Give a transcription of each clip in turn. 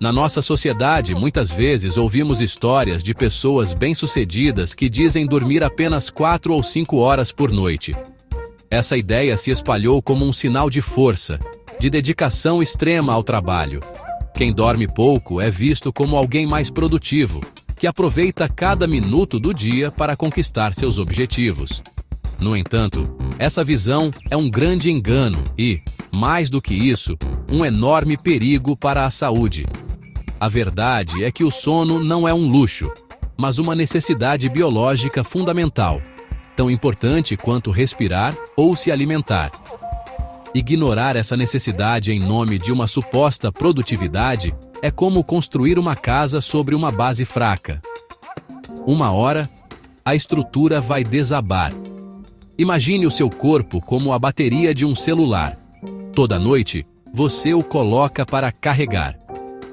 Na nossa sociedade, muitas vezes ouvimos histórias de pessoas bem-sucedidas que dizem dormir apenas 4 ou 5 horas por noite. Essa ideia se espalhou como um sinal de força, de dedicação extrema ao trabalho. Quem dorme pouco é visto como alguém mais produtivo, que aproveita cada minuto do dia para conquistar seus objetivos. No entanto, essa visão é um grande engano e, mais do que isso, um enorme perigo para a saúde. A verdade é que o sono não é um luxo, mas uma necessidade biológica fundamental, tão importante quanto respirar ou se alimentar. Ignorar essa necessidade em nome de uma suposta produtividade é como construir uma casa sobre uma base fraca. Uma hora, a estrutura vai desabar. Imagine o seu corpo como a bateria de um celular. Toda noite, você o coloca para carregar.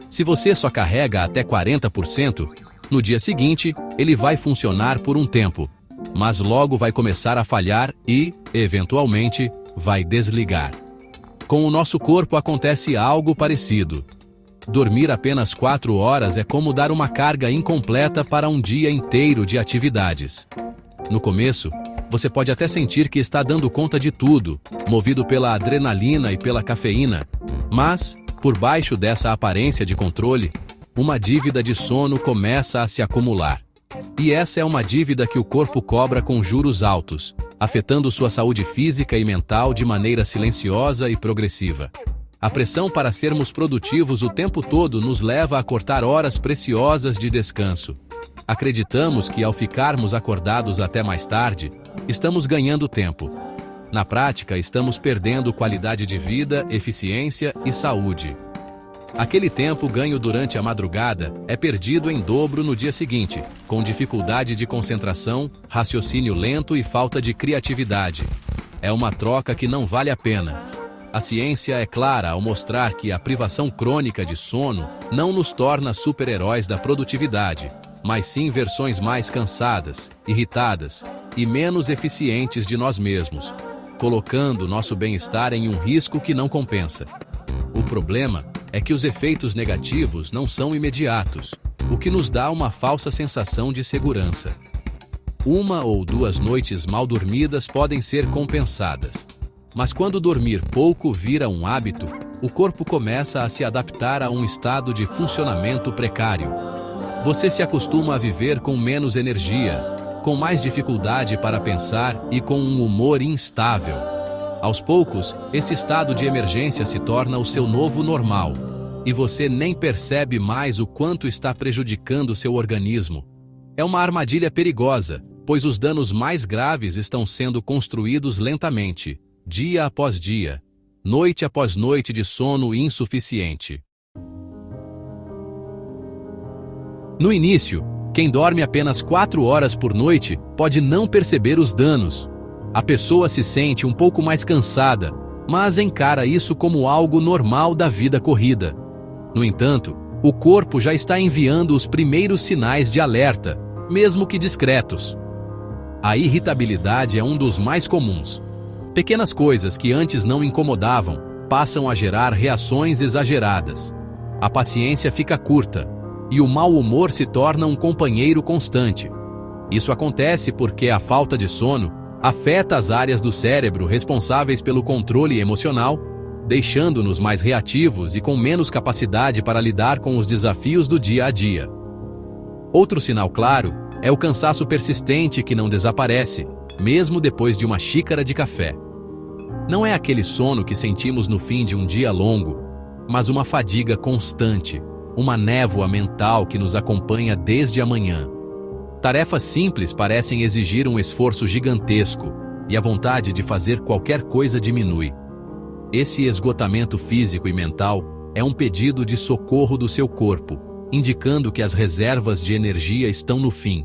Se você só carrega até 40%, no dia seguinte, ele vai funcionar por um tempo, mas logo vai começar a falhar e, eventualmente, vai desligar. Com o nosso corpo acontece algo parecido. Dormir apenas 4 horas é como dar uma carga incompleta para um dia inteiro de atividades. No começo, você pode até sentir que está dando conta de tudo, movido pela adrenalina e pela cafeína, mas, por baixo dessa aparência de controle, uma dívida de sono começa a se acumular. E essa é uma dívida que o corpo cobra com juros altos, afetando sua saúde física e mental de maneira silenciosa e progressiva. A pressão para sermos produtivos o tempo todo nos leva a cortar horas preciosas de descanso. Acreditamos que ao ficarmos acordados até mais tarde, estamos ganhando tempo. Na prática, estamos perdendo qualidade de vida, eficiência e saúde. Aquele tempo ganho durante a madrugada é perdido em dobro no dia seguinte, com dificuldade de concentração, raciocínio lento e falta de criatividade. É uma troca que não vale a pena. A ciência é clara ao mostrar que a privação crônica de sono não nos torna super-heróis da produtividade, mas sim versões mais cansadas, irritadas e menos eficientes de nós mesmos, colocando nosso bem-estar em um risco que não compensa. O problema é que os efeitos negativos não são imediatos, o que nos dá uma falsa sensação de segurança. 1 ou 2 noites mal dormidas podem ser compensadas. Mas quando dormir pouco vira um hábito, o corpo começa a se adaptar a um estado de funcionamento precário. Você se acostuma a viver com menos energia, com mais dificuldade para pensar e com um humor instável. Aos poucos, esse estado de emergência se torna o seu novo normal, e você nem percebe mais o quanto está prejudicando seu organismo. É uma armadilha perigosa, pois os danos mais graves estão sendo construídos lentamente, dia após dia, noite após noite de sono insuficiente. No início, quem dorme apenas 4 horas por noite pode não perceber os danos. A pessoa se sente um pouco mais cansada, mas encara isso como algo normal da vida corrida. No entanto, o corpo já está enviando os primeiros sinais de alerta, mesmo que discretos. A irritabilidade é um dos mais comuns. Pequenas coisas que antes não incomodavam passam a gerar reações exageradas. A paciência fica curta e o mau humor se torna um companheiro constante. Isso acontece porque a falta de sono afeta as áreas do cérebro responsáveis pelo controle emocional, deixando-nos mais reativos e com menos capacidade para lidar com os desafios do dia a dia. Outro sinal claro é o cansaço persistente que não desaparece, mesmo depois de uma xícara de café. Não é aquele sono que sentimos no fim de um dia longo, mas uma fadiga constante, uma névoa mental que nos acompanha desde a manhã. Tarefas simples parecem exigir um esforço gigantesco e a vontade de fazer qualquer coisa diminui. Esse esgotamento físico e mental é um pedido de socorro do seu corpo, indicando que as reservas de energia estão no fim.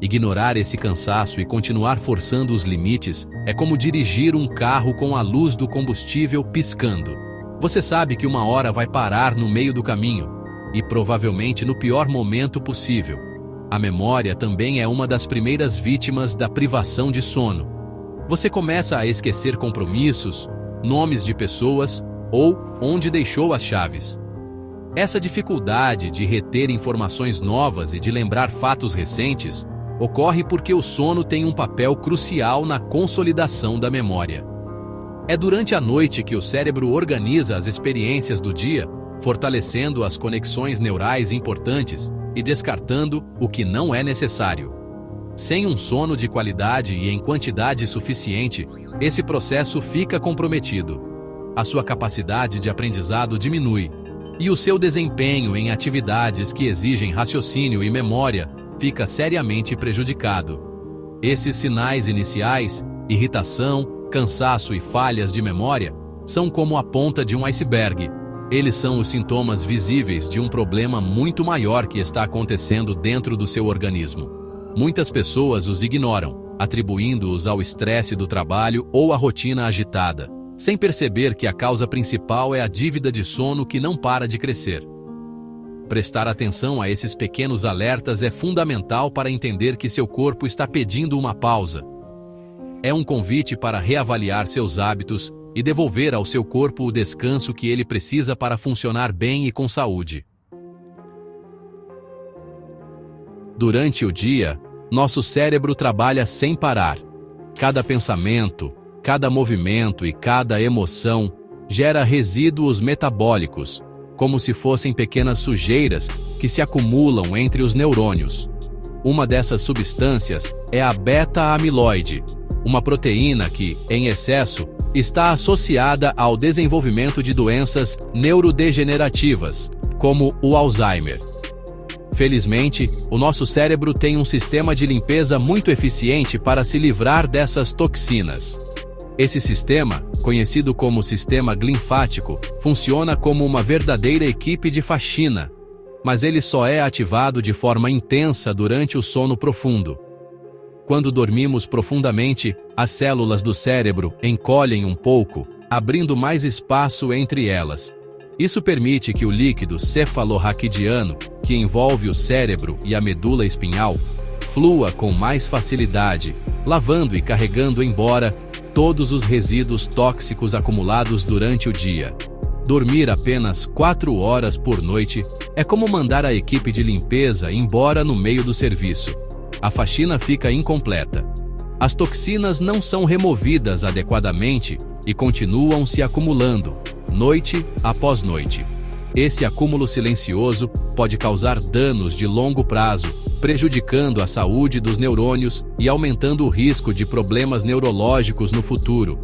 Ignorar esse cansaço e continuar forçando os limites é como dirigir um carro com a luz do combustível piscando. Você sabe que uma hora vai parar no meio do caminho, e provavelmente no pior momento possível. A memória também é uma das primeiras vítimas da privação de sono. Você começa a esquecer compromissos, nomes de pessoas ou onde deixou as chaves. Essa dificuldade de reter informações novas e de lembrar fatos recentes ocorre porque o sono tem um papel crucial na consolidação da memória. É durante a noite que o cérebro organiza as experiências do dia, fortalecendo as conexões neurais importantes e descartando o que não é necessário. Sem um sono de qualidade e em quantidade suficiente, esse processo fica comprometido. A sua capacidade de aprendizado diminui, e o seu desempenho em atividades que exigem raciocínio e memória fica seriamente prejudicado. Esses sinais iniciais, irritação, cansaço e falhas de memória, são como a ponta de um iceberg. Eles são os sintomas visíveis de um problema muito maior que está acontecendo dentro do seu organismo. Muitas pessoas os ignoram, atribuindo-os ao estresse do trabalho ou à rotina agitada, sem perceber que a causa principal é a dívida de sono que não para de crescer. Prestar atenção a esses pequenos alertas é fundamental para entender que seu corpo está pedindo uma pausa. É um convite para reavaliar seus hábitos e devolver ao seu corpo o descanso que ele precisa para funcionar bem e com saúde. Durante o dia, nosso cérebro trabalha sem parar. Cada pensamento, cada movimento e cada emoção gera resíduos metabólicos, como se fossem pequenas sujeiras que se acumulam entre os neurônios. Uma dessas substâncias é a beta-amiloide, uma proteína que, em excesso, está associada ao desenvolvimento de doenças neurodegenerativas, como o Alzheimer. Felizmente, o nosso cérebro tem um sistema de limpeza muito eficiente para se livrar dessas toxinas. Esse sistema, conhecido como sistema linfático, funciona como uma verdadeira equipe de faxina, mas ele só é ativado de forma intensa durante o sono profundo. Quando dormimos profundamente, as células do cérebro encolhem um pouco, abrindo mais espaço entre elas. Isso permite que o líquido cefalorraquidiano, que envolve o cérebro e a medula espinhal, flua com mais facilidade, lavando e carregando embora todos os resíduos tóxicos acumulados durante o dia. Dormir apenas 4 horas por noite é como mandar a equipe de limpeza embora no meio do serviço. A faxina fica incompleta. As toxinas não são removidas adequadamente e continuam se acumulando, noite após noite. Esse acúmulo silencioso pode causar danos de longo prazo, prejudicando a saúde dos neurônios e aumentando o risco de problemas neurológicos no futuro.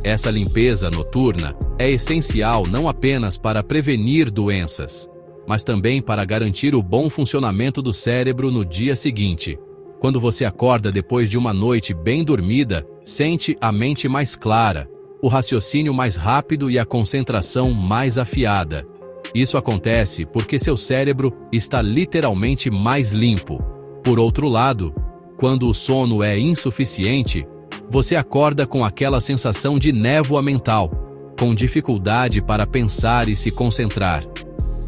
Essa limpeza noturna é essencial não apenas para prevenir doenças, mas também para garantir o bom funcionamento do cérebro no dia seguinte. Quando você acorda depois de uma noite bem dormida, sente a mente mais clara, o raciocínio mais rápido e a concentração mais afiada. Isso acontece porque seu cérebro está literalmente mais limpo. Por outro lado, quando o sono é insuficiente, você acorda com aquela sensação de névoa mental, com dificuldade para pensar e se concentrar.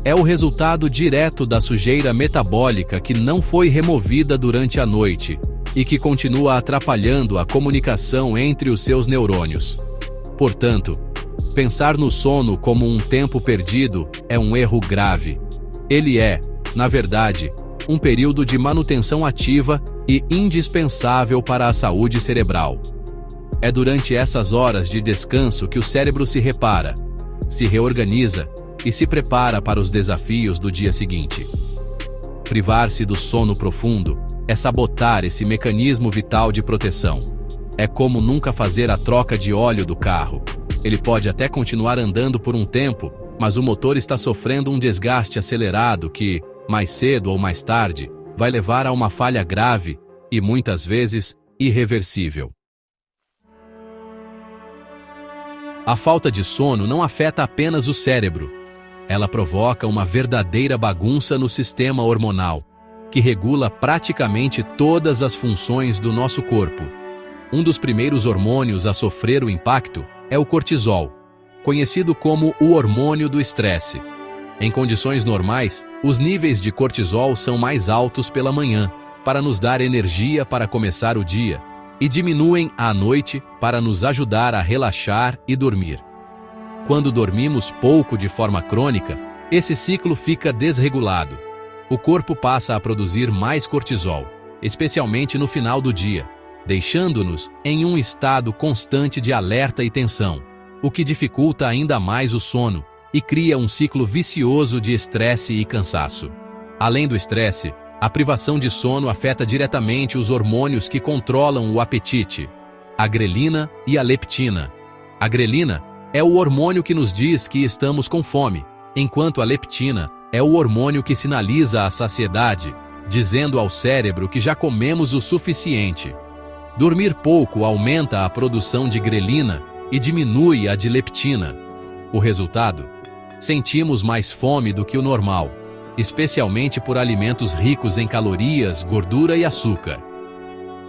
É o resultado direto da sujeira metabólica que não foi removida durante a noite e que continua atrapalhando a comunicação entre os seus neurônios. Portanto, pensar no sono como um tempo perdido é um erro grave. Ele é, na verdade, um período de manutenção ativa e indispensável para a saúde cerebral. É durante essas horas de descanso que o cérebro se repara, se reorganiza e se prepara para os desafios do dia seguinte. Privar-se do sono profundo é sabotar esse mecanismo vital de proteção. É como nunca fazer a troca de óleo do carro. Ele pode até continuar andando por um tempo, mas o motor está sofrendo um desgaste acelerado que, mais cedo ou mais tarde, vai levar a uma falha grave e, muitas vezes, irreversível. A falta de sono não afeta apenas o cérebro. Ela provoca uma verdadeira bagunça no sistema hormonal, que regula praticamente todas as funções do nosso corpo. Um dos primeiros hormônios a sofrer o impacto é o cortisol, conhecido como o hormônio do estresse. Em condições normais, os níveis de cortisol são mais altos pela manhã, para nos dar energia para começar o dia, e diminuem à noite para nos ajudar a relaxar e dormir. Quando dormimos pouco de forma crônica, Esse ciclo fica desregulado. O corpo passa a produzir mais cortisol, especialmente no final do dia, deixando-nos em um estado constante de alerta e tensão, o que dificulta ainda mais o sono e cria um ciclo vicioso de estresse e cansaço. Além do estresse, a privação de sono afeta diretamente os hormônios que controlam o apetite, a grelina e a leptina. A grelina é o hormônio que nos diz que estamos com fome, enquanto a leptina é o hormônio que sinaliza a saciedade, dizendo ao cérebro que já comemos o suficiente. Dormir pouco aumenta a produção de grelina e diminui a de leptina. O resultado? Sentimos mais fome do que o normal, especialmente por alimentos ricos em calorias, gordura e açúcar.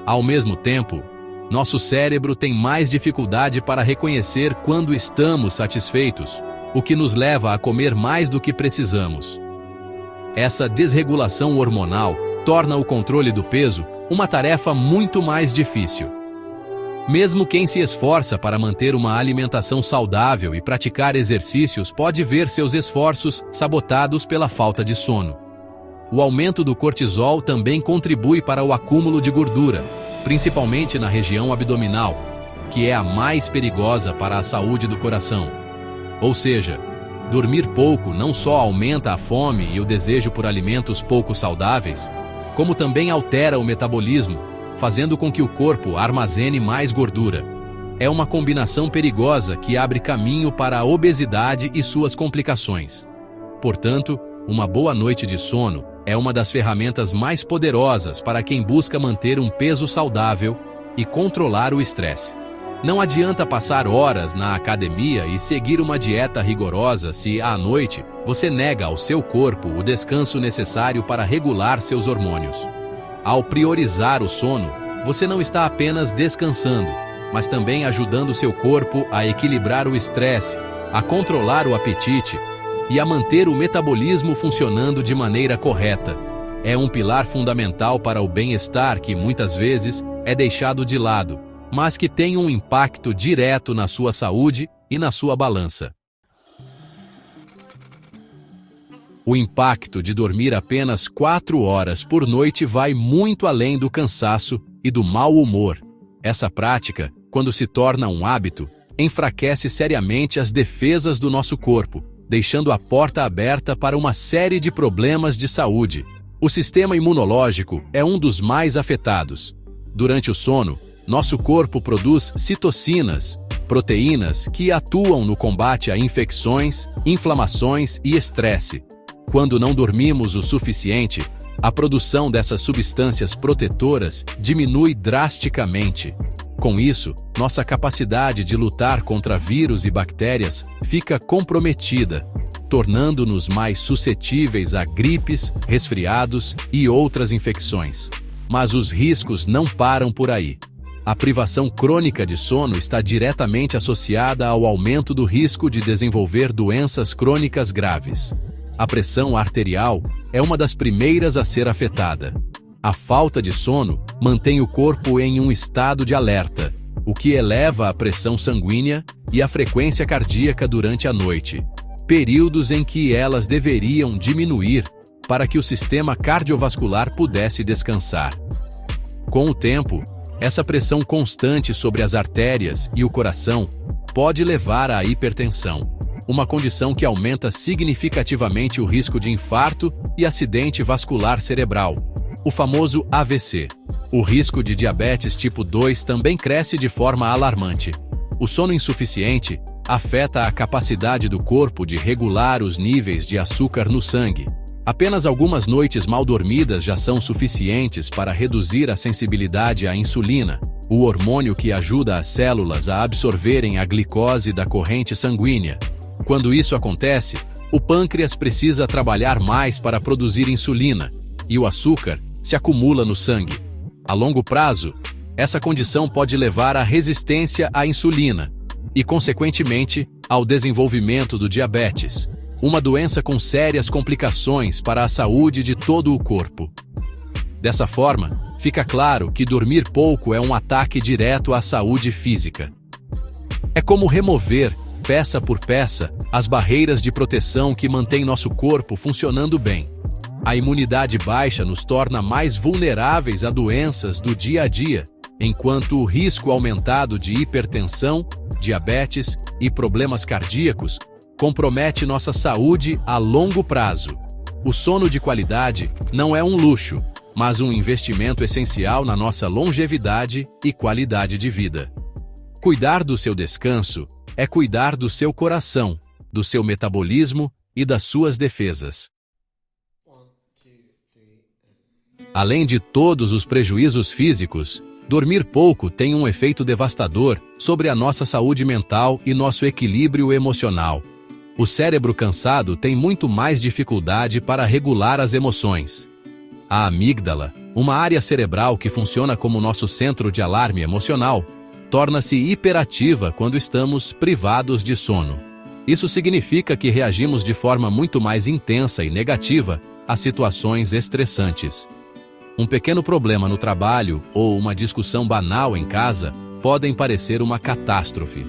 Ao mesmo tempo, nosso cérebro tem mais dificuldade para reconhecer quando estamos satisfeitos, o que nos leva a comer mais do que precisamos. Essa desregulação hormonal torna o controle do peso uma tarefa muito mais difícil. Mesmo quem se esforça para manter uma alimentação saudável e praticar exercícios pode ver seus esforços sabotados pela falta de sono. O aumento do cortisol também contribui para o acúmulo de gordura, principalmente na região abdominal, que é a mais perigosa para a saúde do coração. Ou seja, dormir pouco não só aumenta a fome e o desejo por alimentos pouco saudáveis, como também altera o metabolismo, fazendo com que o corpo armazene mais gordura. É uma combinação perigosa que abre caminho para a obesidade e suas complicações. Portanto, uma boa noite de sono é uma das ferramentas mais poderosas para quem busca manter um peso saudável e controlar o estresse. Não adianta passar horas na academia e seguir uma dieta rigorosa se, à noite, você nega ao seu corpo o descanso necessário para regular seus hormônios. Ao priorizar o sono, você não está apenas descansando, mas também ajudando seu corpo a equilibrar o estresse, a controlar o apetite e a manter o metabolismo funcionando de maneira correta. É um pilar fundamental para o bem-estar que, muitas vezes, é deixado de lado, mas que tem um impacto direto na sua saúde e na sua balança. O impacto de dormir apenas 4 horas por noite vai muito além do cansaço e do mau humor. Essa prática, quando se torna um hábito, enfraquece seriamente as defesas do nosso corpo, deixando a porta aberta para uma série de problemas de saúde. O sistema imunológico é um dos mais afetados. Durante o sono, nosso corpo produz citocinas, proteínas que atuam no combate a infecções, inflamações e estresse. Quando não dormimos o suficiente, a produção dessas substâncias protetoras diminui drasticamente. Com isso, nossa capacidade de lutar contra vírus e bactérias fica comprometida, tornando-nos mais suscetíveis a gripes, resfriados e outras infecções. Mas os riscos não param por aí. A privação crônica de sono está diretamente associada ao aumento do risco de desenvolver doenças crônicas graves. A pressão arterial é uma das primeiras a ser afetada. A falta de sono mantém o corpo em um estado de alerta, o que eleva a pressão sanguínea e a frequência cardíaca durante a noite, períodos em que elas deveriam diminuir para que o sistema cardiovascular pudesse descansar. Com o tempo, essa pressão constante sobre as artérias e o coração pode levar à hipertensão, uma condição que aumenta significativamente o risco de infarto e acidente vascular cerebral, o famoso AVC. O risco de diabetes tipo 2 também cresce de forma alarmante. O sono insuficiente afeta a capacidade do corpo de regular os níveis de açúcar no sangue. Apenas algumas noites mal dormidas já são suficientes para reduzir a sensibilidade à insulina, o hormônio que ajuda as células a absorverem a glicose da corrente sanguínea. Quando isso acontece, o pâncreas precisa trabalhar mais para produzir insulina, e o açúcar se acumula no sangue. A longo prazo, essa condição pode levar à resistência à insulina e, consequentemente, ao desenvolvimento do diabetes, uma doença com sérias complicações para a saúde de todo o corpo. Dessa forma, fica claro que dormir pouco é um ataque direto à saúde física. É como remover peça por peça, as barreiras de proteção que mantêm nosso corpo funcionando bem. A imunidade baixa nos torna mais vulneráveis a doenças do dia a dia, enquanto o risco aumentado de hipertensão, diabetes e problemas cardíacos compromete nossa saúde a longo prazo. O sono de qualidade não é um luxo, mas um investimento essencial na nossa longevidade e qualidade de vida. Cuidar do seu descanso é cuidar do seu coração, do seu metabolismo e das suas defesas. Além de todos os prejuízos físicos, dormir pouco tem um efeito devastador sobre a nossa saúde mental e nosso equilíbrio emocional. O cérebro cansado tem muito mais dificuldade para regular as emoções. A amígdala, uma área cerebral que funciona como nosso centro de alarme emocional, torna-se hiperativa quando estamos privados de sono. Isso significa que reagimos de forma muito mais intensa e negativa a situações estressantes. Um pequeno problema no trabalho ou uma discussão banal em casa podem parecer uma catástrofe.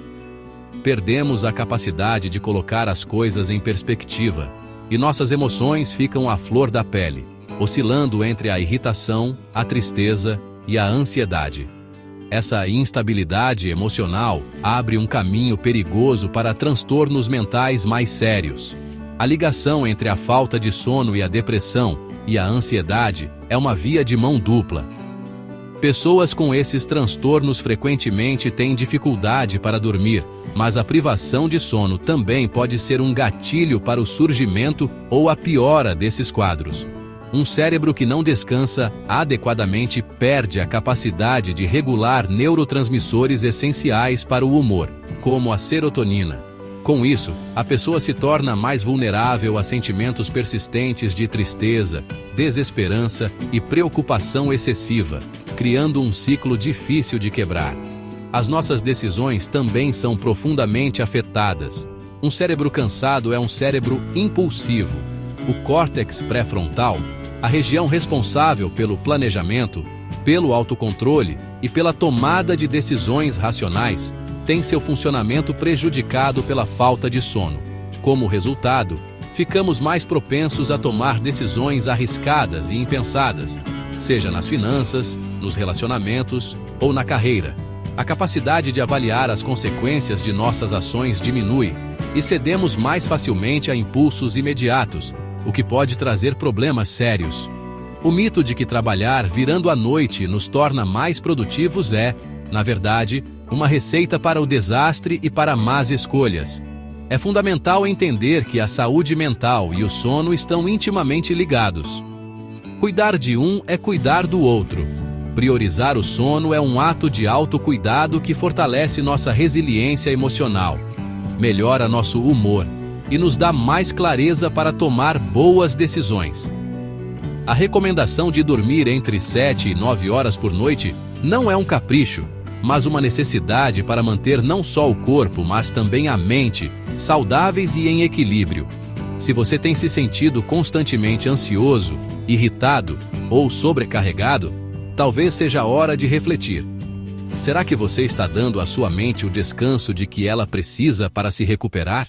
Perdemos a capacidade de colocar as coisas em perspectiva e nossas emoções ficam à flor da pele, oscilando entre a irritação, a tristeza e a ansiedade. Essa instabilidade emocional abre um caminho perigoso para transtornos mentais mais sérios. A ligação entre a falta de sono e a depressão e a ansiedade é uma via de mão dupla. Pessoas com esses transtornos frequentemente têm dificuldade para dormir, mas a privação de sono também pode ser um gatilho para o surgimento ou a piora desses quadros. Um cérebro que não descansa adequadamente perde a capacidade de regular neurotransmissores essenciais para o humor, como a serotonina. Com isso, a pessoa se torna mais vulnerável a sentimentos persistentes de tristeza, desesperança e preocupação excessiva, criando um ciclo difícil de quebrar. As nossas decisões também são profundamente afetadas. Um cérebro cansado é um cérebro impulsivo. O córtex pré-frontal, a região responsável pelo planejamento, pelo autocontrole e pela tomada de decisões racionais, tem seu funcionamento prejudicado pela falta de sono. Como resultado, ficamos mais propensos a tomar decisões arriscadas e impensadas, seja nas finanças, nos relacionamentos ou na carreira. A capacidade de avaliar as consequências de nossas ações diminui e cedemos mais facilmente a impulsos imediatos, o que pode trazer problemas sérios. O mito de que trabalhar virando a noite nos torna mais produtivos é, na verdade, uma receita para o desastre e para más escolhas. É fundamental entender que a saúde mental e o sono estão intimamente ligados. Cuidar de um é cuidar do outro. Priorizar o sono é um ato de autocuidado que fortalece nossa resiliência emocional, melhora nosso humor e nos dá mais clareza para tomar boas decisões. A recomendação de dormir entre 7 e 9 horas por noite não é um capricho, mas uma necessidade para manter não só o corpo, mas também a mente saudáveis e em equilíbrio. Se você tem se sentido constantemente ansioso, irritado ou sobrecarregado, talvez seja a hora de refletir. Será que você está dando à sua mente o descanso de que ela precisa para se recuperar?